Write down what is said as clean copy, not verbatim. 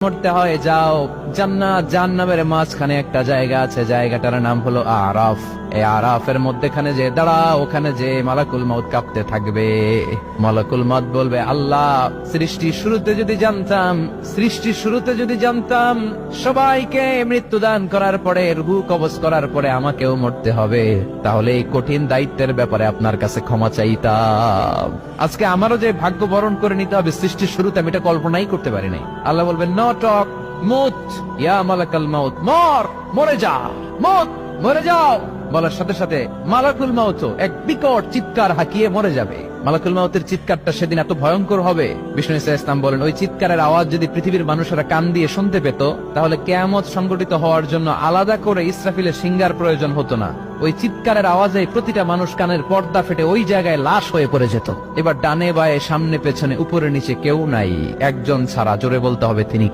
মরতে হয় যাও, জান্নাত জাহান্নামের মাঝখানে একটা জায়গা আছে, জায়গাটার নাম হলো আরাফ। এই আরাফের মধ্যখানে যে দাঁড়া, ওখানে যে মালাকুল মউত কাঁপতে থাকবে। মালাকুল মউত বলবে, আল্লাহ সৃষ্টির শুরুতে যদি জানতাম সবাইকে মৃত্যুদান করার পরে, রূহ কবজ করার পরে আমাকেও মরতে হবে, তাহলে এই কঠিন দায়িত্বের ব্যাপারে আপনার কাছে ক্ষমা চাইতাম। আজকে আমারও যে ভাগ্য বরণ করে নিতে হবে সৃষ্টির শুরুতে, আমি এটা কল্পনাই করতে পারি নাই। আল্লাহ বলবেন, নো টক, মুত ইয়া মালাকুল মউত, মরে যা, মরে যাও। বলার সাথে সাথে মালাকুল মউত এক বিকট চিৎকার হাঁকিয়ে মরে যাবে। মালাকুল মউতের চিৎকারটা সেদিন এত ভয়ঙ্কর হবে, বিষ্ণু ইসলাম বলেন, ওই চিৎকারের আওয়াজ যদি পৃথিবীর মানুষেরা কান দিয়ে শুনতে পেত, তাহলে কিয়ামত সংগঠিত হওয়ার জন্য আলাদা করে ইসরাফিলের সিংহার প্রয়োজন হতো না। ওই চিৎকারের আওয়াজে প্রতিটা মানুষ কানের পর্দা ফেটে ওই জায়গায় লাশ হয়ে পড়ে যেত। এবার ডানে বায়ে সামনে পেছনে উপরে নিচে কেউ নাই, একজন ছাড়া। জোরে বলতে হবে, তিনি কে?